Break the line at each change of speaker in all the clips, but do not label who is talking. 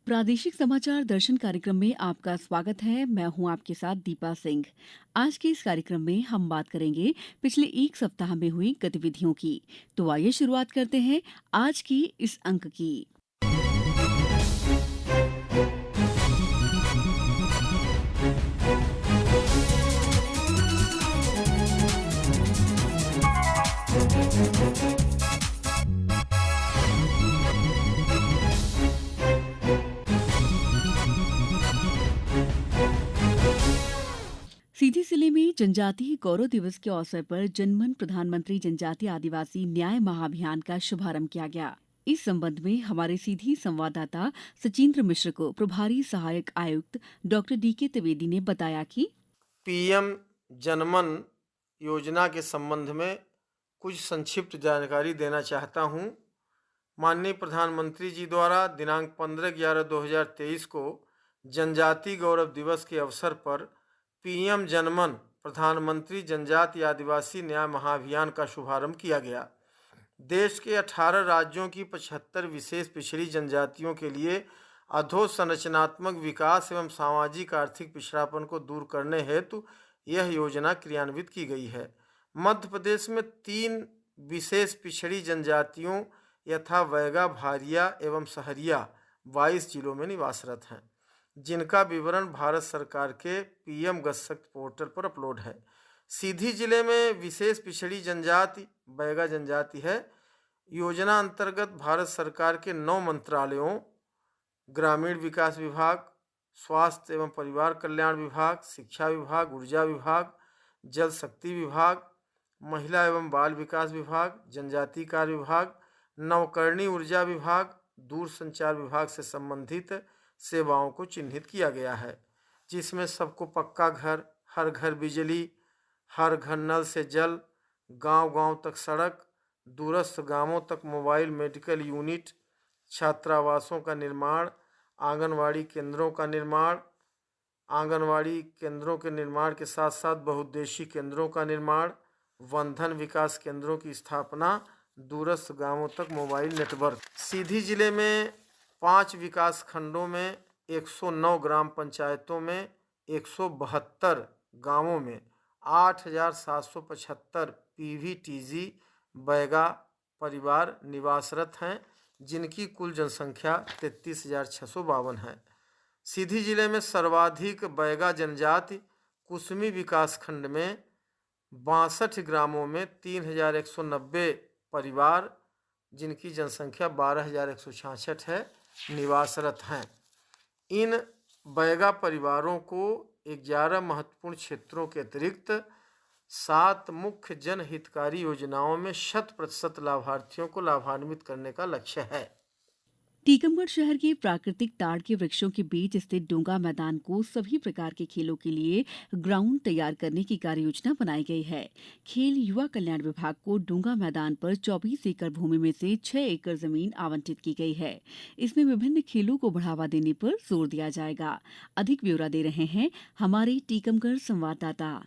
प्रादेशिक समाचार दर्शन कार्यक्रम में आपका स्वागत है। मैं हूं आपके साथ दीपा सिंह। आज के इस कार्यक्रम में हम बात करेंगे पिछले एक सप्ताह में हुई गतिविधियों की। तो आइए शुरुआत करते हैं आज की इस अंक की। सीधी जिले में जनजातीय गौरव दिवस के अवसर पर जनमन प्रधानमंत्री जनजातीय आदिवासी न्याय महाअभियान का शुभारंभ किया गया। इस संबंध में हमारे सीधी संवाददाता सचिंद्र मिश्र को प्रभारी सहायक आयुक्त डॉक्टर डीके त्रिवेदी ने बताया कि
पीएम जनमन योजना के संबंध में कुछ संक्षिप्त जानकारी देना चाहता हूं। माननीय प्रधानमंत्री जी द्वारा दिनांक 15/11/2023 को जनजातीय गौरव दिवस के अवसर पर पीएम जनमन प्रधानमंत्री जनजातीय आदिवासी न्याय महाअभियान का शुभारंभ किया गया। देश के 18 राज्यों की 75 विशेष पिछड़ी जनजातियों के लिए अधोसंरचनात्मक विकास एवं सामाजिक आर्थिक पिछड़ापन को दूर करने हेतु यह योजना क्रियान्वित की गई है। मध्य प्रदेश में 3 विशेष पिछड़ी जनजातियों यथा बैगा, भारिया एवं सहरिया 22 जिलों में निवासरत हैं, जिनका विवरण भारत सरकार के पीएम गतिशक्ति पोर्टल पर अपलोड है। सीधी जिले में विशेष पिछड़ी जनजाति बैगा जनजाति है। योजना अंतर्गत भारत सरकार के 9 मंत्रालयों ग्रामीण विकास विभाग, स्वास्थ्य एवं परिवार कल्याण विभाग, शिक्षा विभाग, ऊर्जा विभाग, जल शक्ति विभाग, महिला एवं बाल विकास विभाग, जनजातीय कार्य विभाग, नवकरणीय ऊर्जा विभाग, दूरसंचार विभाग से संबंधित सेवाओं को चिन्हित किया गया है, जिसमें सबको पक्का घर, हर घर बिजली, हर घर नल से जल, गांव-गांव तक सड़क, दूरस्थ गांवों तक मोबाइल मेडिकल यूनिट, छात्रावासों का निर्माण, आंगनवाड़ी केंद्रों का निर्माण, आंगनवाड़ी केंद्रों के निर्माण के साथ साथ बहुउद्देशीय केंद्रों का निर्माण, वनधन विकास केंद्रों की स्थापना, दूरस्थ गांवों तक मोबाइल नेटवर्क। सीधी जिले में 5 विकास खंडों में 109 ग्राम पंचायतों में 172 गांवों में 8,775 पीवीटीजी बैगा परिवार निवासरत हैं, जिनकी कुल जनसंख्या 33,652 है। सीधी जिले में सर्वाधिक बैगा जनजाति कुसमी विकास खंड में 62 ग्रामों में 3,190 परिवार, जिनकी जनसंख्या 12,166 है, निवासरत हैं। इन बैगा परिवारों को 11 महत्वपूर्ण क्षेत्रों के अतिरिक्त 7 मुख्य जनहितकारी योजनाओं में 100% लाभार्थियों को लाभान्वित करने का लक्ष्य है।
टीकमगढ़ शहर के प्राकृतिक ताड़ के वृक्षों के बीच स्थित डोंगा मैदान को सभी प्रकार के खेलों के लिए ग्राउंड तैयार करने की कार्ययोजना बनाई गई है। खेल युवा कल्याण विभाग को डोंगा मैदान पर 24 एकड़ भूमि में से 6 एकड़ जमीन आवंटित की गई है। इसमें विभिन्न खेलों को बढ़ावा देने पर जोर दिया जाएगा। अधिक ब्यौरा दे रहे हैं हमारे टीकमगढ़ संवाददाता।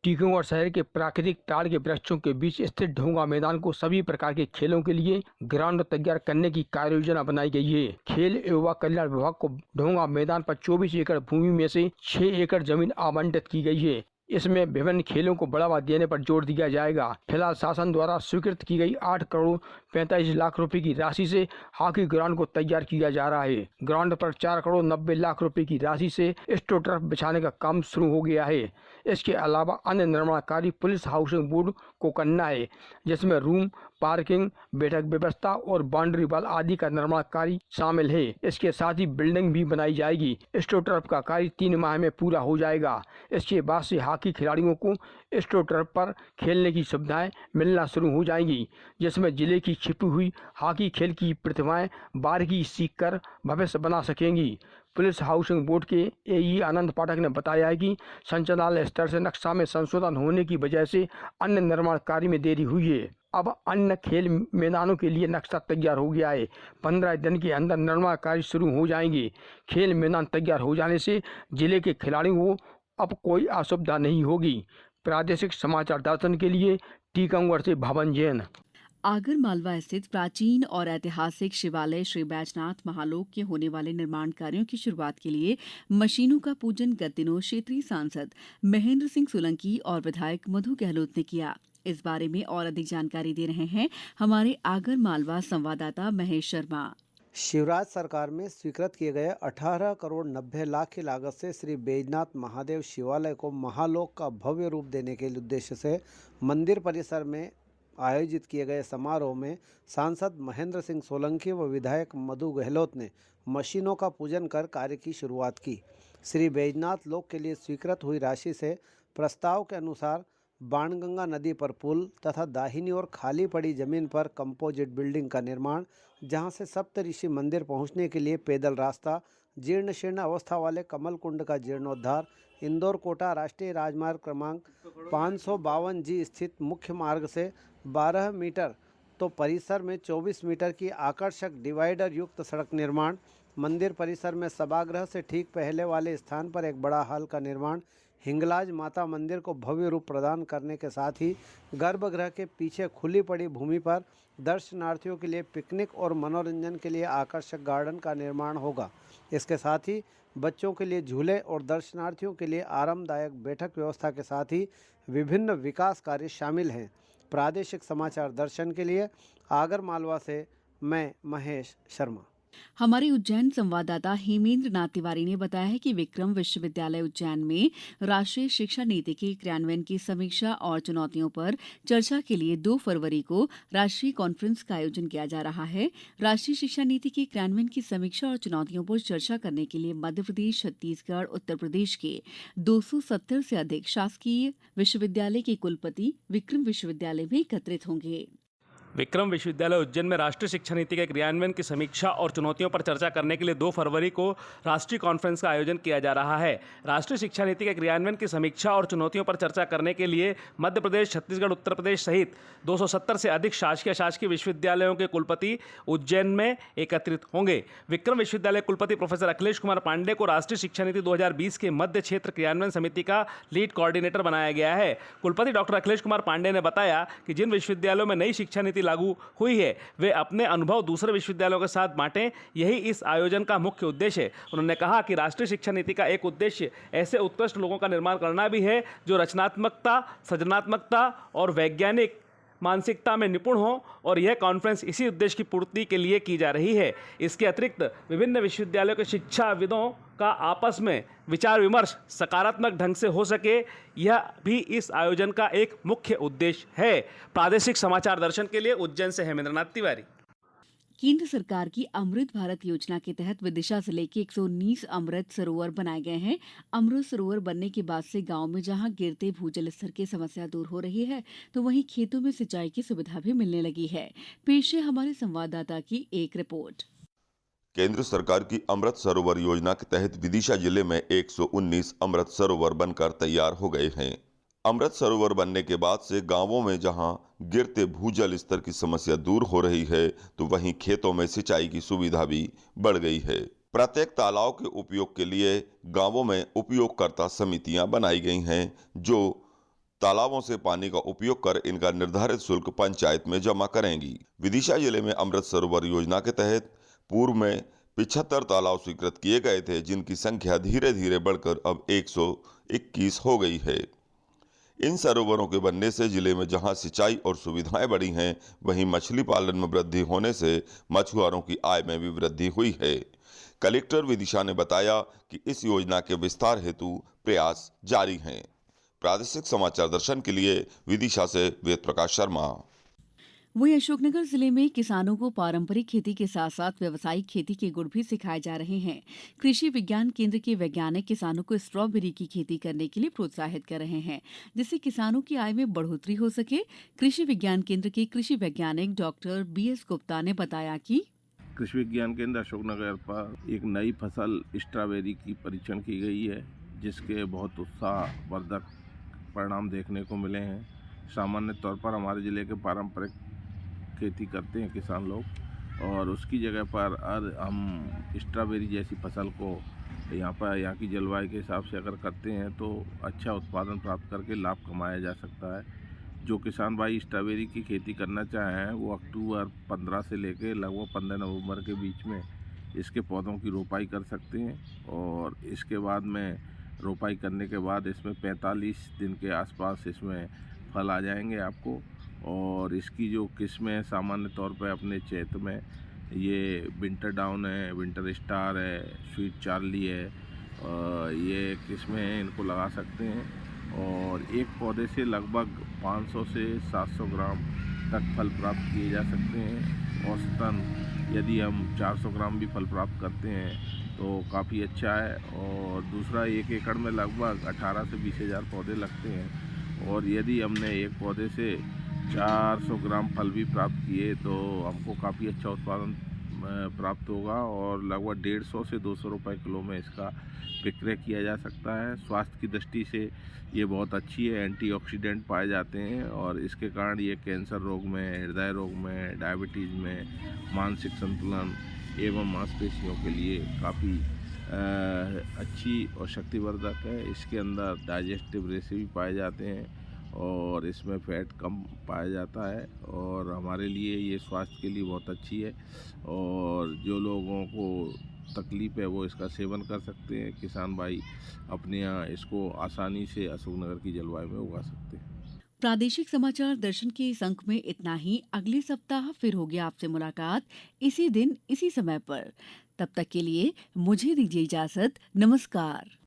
टीकमगढ़ शहर के प्राकृतिक ताड़ के वृक्षों के बीच स्थित ढोंगा मैदान को सभी प्रकार के खेलों के लिए ग्राउंड तैयार करने की कार्ययोजना बनाई गई है। खेल एवं युवा कल्याण विभाग को ढोंगा मैदान पर 24 एकड़ भूमि में से 6 एकड़ जमीन आवंटित की गई है। इसमें विभिन्न खेलों को बढ़ावा देने पर जोर दिया जाएगा। फिलहाल शासन द्वारा स्वीकृत की गई 8 करोड़ 45 लाख रुपए की राशि से हॉकी ग्राउंड को तैयार किया जा रहा है। ग्राउंड पर 4 करोड़ 90 लाख रुपए की राशि से एस्ट्रोटर्फ बिछाने का काम शुरू हो गया है। इसके अलावा अन्य निर्माण कार्य पुलिस हाउसिंग बोर्ड को करना है, जिसमें रूम, पार्किंग, बैठक व्यवस्था और बाउंड्री वाल आदि का निर्माण कार्य शामिल है। इसके साथ ही बिल्डिंग भी बनाई जाएगी। एस्ट्रोटर्फ का कार्य 3 माह में पूरा हो जाएगा। इसके बाद से हॉकी खिलाड़ियों को एस्ट्रोटर्फ पर खेलने की सुविधाएं मिलना शुरू हो जाएंगी, जिसमें जिले की छिपी हुई हॉकी खेल की प्रतिभाएं बारीकी सीख कर भविष्य बना सकेंगी। पुलिस हाउसिंग बोर्ड के एई आनंद पाठक ने बताया है कि संचालनालय स्तर से नक्शा में संशोधन होने की वजह से अन्य निर्माण कार्य में देरी हुई है। अब अन्य खेल मैदानों के लिए नक्शा तैयार हो गया है। 15 दिन के अंदर निर्माण कार्य शुरू हो जाएंगे। खेल मैदान तैयार हो जाने से जिले के खिलाड़ियों को अब कोई असुविधा नहीं होगी। प्रादेशिक समाचार दर्शन के लिए टीकमगढ़ से भवन जैन।
आगर मालवा स्थित प्राचीन और ऐतिहासिक शिवालय श्री बैजनाथ महालोक के होने वाले निर्माण कार्यों की शुरुआत के लिए मशीनों का पूजन गत दिनों क्षेत्रीय सांसद महेंद्र सिंह सोलंकी और विधायक मधु गहलोत ने किया। इस बारे में और अधिक जानकारी दे रहे हैं हमारे आगर मालवा संवाददाता महेश शर्मा।
शिवराज सरकार में स्वीकृत किए गए 18 करोड़ 90 लाख की लागत से श्री बैजनाथ महादेव शिवालय को महालोक का भव्य रूप देने के उद्देश्य से मंदिर परिसर में आयोजित किए गए समारोह में सांसद महेंद्र सिंह सोलंकी व विधायक मधु गहलोत ने मशीनों का पूजन कर कार्य की शुरुआत की। श्री बैजनाथ लोक के लिए स्वीकृत हुई राशि से प्रस्ताव के अनुसार बाणगंगा नदी पर पुल तथा दाहिनी ओर खाली पड़ी जमीन पर कंपोजिट बिल्डिंग का निर्माण, जहां से सप्तऋषि मंदिर पहुंचने के लिए पैदल रास्ता, जीर्ण शीर्ण अवस्था वाले कमल कुंड का जीर्णोद्धार, इंदौर कोटा राष्ट्रीय राजमार्ग क्रमांक 552 जी स्थित मुख्य मार्ग से 12 मीटर तो परिसर में 24 मीटर की आकर्षक डिवाइडर युक्त सड़क निर्माण, मंदिर परिसर में सभागृह से ठीक पहले वाले स्थान पर एक बड़ा हॉल का निर्माण, हिंगलाज माता मंदिर को भव्य रूप प्रदान करने के साथ ही गर्भगृह के पीछे खुली पड़ी भूमि पर दर्शनार्थियों के लिए पिकनिक और मनोरंजन के लिए आकर्षक गार्डन का निर्माण होगा। इसके साथ ही बच्चों के लिए झूले और दर्शनार्थियों के लिए आरामदायक बैठक व्यवस्था के साथ ही विभिन्न विकास कार्य शामिल हैं। प्रादेशिक समाचार दर्शन के लिए आगर मालवा से मैं महेश शर्मा।
हमारे उज्जैन संवाददाता हेमेंद्र नाथ तिवारी ने बताया है कि विक्रम विश्वविद्यालय उज्जैन में राष्ट्रीय शिक्षा नीति के क्रियान्वयन की समीक्षा और चुनौतियों पर चर्चा के लिए 2 फरवरी को राष्ट्रीय कॉन्फ्रेंस का आयोजन किया जा रहा है। राष्ट्रीय शिक्षा नीति के क्रियान्वयन की समीक्षा और चुनौतियों पर चर्चा करने के लिए मध्यप्रदेश, छत्तीसगढ़, उत्तर प्रदेश के 270 से अधिक शासकीय विश्वविद्यालय के कुलपति विक्रम विश्वविद्यालय में एकत्रित होंगे।
विक्रम विश्वविद्यालय उज्जैन में राष्ट्रीय शिक्षा नीति के क्रियान्वयन की समीक्षा और चुनौतियों पर चर्चा करने के लिए 2 फरवरी को राष्ट्रीय कॉन्फ्रेंस का आयोजन किया जा रहा है। राष्ट्रीय शिक्षा नीति के क्रियान्वयन की समीक्षा और चुनौतियों पर चर्चा करने के लिए मध्य प्रदेश, छत्तीसगढ़, उत्तर प्रदेश सहित 270 से अधिक शासकीय विश्वविद्यालयों के कुलपति उज्जैन में एकत्रित होंगे। विक्रम विश्वविद्यालय कुलपति प्रोफेसर अखिलेश कुमार पांडे को राष्ट्रीय शिक्षा नीति 2020 के मध्य क्षेत्र क्रियान्वयन समिति का लीड कोऑर्डिनेटर बनाया गया है। कुलपति डॉक्टर अखिलेश कुमार पांडे ने बताया कि जिन विश्वविद्यालयों में नई शिक्षा नीति लागू हुई है वे अपने अनुभव दूसरे विश्वविद्यालयों के साथ बांटें, यही इस आयोजन का मुख्य उद्देश्य है। उन्होंने कहा कि राष्ट्रीय शिक्षा नीति का एक उद्देश्य ऐसे उत्कृष्ट लोगों का निर्माण करना भी है जो रचनात्मकता, सृजनात्मकता और वैज्ञानिक मानसिकता में निपुण हो, और यह कॉन्फ्रेंस इसी उद्देश्य की पूर्ति के लिए की जा रही है। इसके अतिरिक्त विभिन्न विश्वविद्यालयों के शिक्षाविदों का आपस में विचार विमर्श सकारात्मक ढंग से हो सके, यह भी इस आयोजन का एक मुख्य उद्देश्य है। प्रादेशिक समाचार दर्शन के लिए उज्जैन से हेमेंद्र नाथ तिवारी।
केंद्र सरकार की अमृत भारत योजना के तहत विदिशा जिले के 119 अमृत सरोवर बनाए गए हैं। अमृत सरोवर बनने के बाद से गांव में जहां गिरते भूजल स्तर की समस्या दूर हो रही है, तो वहीं खेतों में सिंचाई की सुविधा भी मिलने लगी है। पेश है हमारे संवाददाता की एक रिपोर्ट।
केंद्र सरकार की अमृत सरोवर योजना के तहत विदिशा जिले में 119 अमृत सरोवर बनकर तैयार हो गए हैं। अमृत सरोवर बनने के बाद से गांवों में जहां गिरते भूजल स्तर की समस्या दूर हो रही है, तो वहीं खेतों में सिंचाई की सुविधा भी बढ़ गई है। प्रत्येक तालाब के उपयोग के लिए गांवों में उपयोगकर्ता समितियां बनाई गई हैं, जो तालाबों से पानी का उपयोग कर इनका निर्धारित शुल्क पंचायत में जमा करेंगी। विदिशा जिले में अमृत सरोवर योजना के तहत पूर्व में 75 तालाब स्वीकृत किए गए थे, जिनकी संख्या धीरे धीरे बढ़कर अब 121 हो गई है। इन सरोवरों के बनने से जिले में जहां सिंचाई और सुविधाएं बढ़ी हैं, वहीं मछली पालन में वृद्धि होने से मछुआरों की आय में भी वृद्धि हुई है। कलेक्टर विदिशा ने बताया कि इस योजना के विस्तार हेतु प्रयास जारी हैं। प्रादेशिक समाचार दर्शन के लिए विदिशा से वेद प्रकाश शर्मा।
वहीं अशोकनगर जिले में किसानों को पारंपरिक खेती के साथ साथ व्यावसायिक खेती के गुण भी सिखाए जा रहे हैं। कृषि विज्ञान केंद्र के वैज्ञानिक किसानों को स्ट्रॉबेरी की खेती करने के लिए प्रोत्साहित कर रहे हैं, जिससे किसानों की आय में बढ़ोतरी हो सके। कृषि विज्ञान केंद्र के कृषि वैज्ञानिक डॉक्टर BS गुप्ता ने बताया कि
कृषि विज्ञान केंद्र अशोकनगर पर एक नई फसल स्ट्रॉबेरी की परीक्षण की गई है, जिसके बहुत उत्साहवर्धक परिणाम देखने को मिले हैं। सामान्य तौर पर हमारे जिले के पारंपरिक खेती करते हैं किसान लोग, और उसकी जगह पर हम स्ट्रॉबेरी जैसी फसल को यहाँ की जलवायु के हिसाब से अगर करते हैं तो अच्छा उत्पादन प्राप्त करके लाभ कमाया जा सकता है। जो किसान भाई स्ट्रॉबेरी की खेती करना चाहें वो अक्टूबर 15 से लेकर लगभग 15 नवंबर के बीच में इसके पौधों की रोपाई कर सकते हैं। और इसके बाद में रोपाई करने के बाद इसमें 45 दिन के आसपास इसमें फल आ जाएंगे आपको। और इसकी जो किस्में हैं सामान्य तौर पर अपने क्षेत्र में ये विंटर डाउन है, विंटर स्टार है, स्वीट चार्ली है, ये किस्में हैं, इनको लगा सकते हैं। और एक पौधे से लगभग 500 से 700 ग्राम तक फल प्राप्त किए जा सकते हैं। औसतन यदि हम 400 ग्राम भी फल प्राप्त करते हैं तो काफ़ी अच्छा है। और दूसरा, 1 एकड़ में लगभग 18 से 20 हज़ार पौधे लगते हैं। और यदि हमने एक पौधे से 400 ग्राम फल भी प्राप्त किए तो हमको काफ़ी अच्छा उत्पादन प्राप्त होगा। और लगभग 150 से 200 रुपये किलो में इसका विक्रय किया जा सकता है। स्वास्थ्य की दृष्टि से ये बहुत अच्छी है, एंटीऑक्सीडेंट पाए जाते हैं और इसके कारण ये कैंसर रोग में, हृदय रोग में, डायबिटीज़ में, मानसिक संतुलन एवं मांसपेशियों के लिए काफ़ी अच्छी और शक्तिवर्धक है। इसके अंदर डाइजेस्टिव रेशे भी पाए जाते हैं और इसमें फैट कम पाया जाता है और हमारे लिए ये स्वास्थ्य के लिए बहुत अच्छी है। और जो लोगों को तकलीफ़ है वो इसका सेवन कर सकते हैं। किसान भाई अपने यहाँ इसको आसानी से अशोकनगर की जलवायु में उगा सकते हैं।
प्रादेशिक समाचार दर्शन के इस अंक में इतना ही। अगले सप्ताह फिर होगी आपसे मुलाकात इसी दिन इसी समय पर। तब तक के लिए मुझे दीजिए इजाजत। नमस्कार।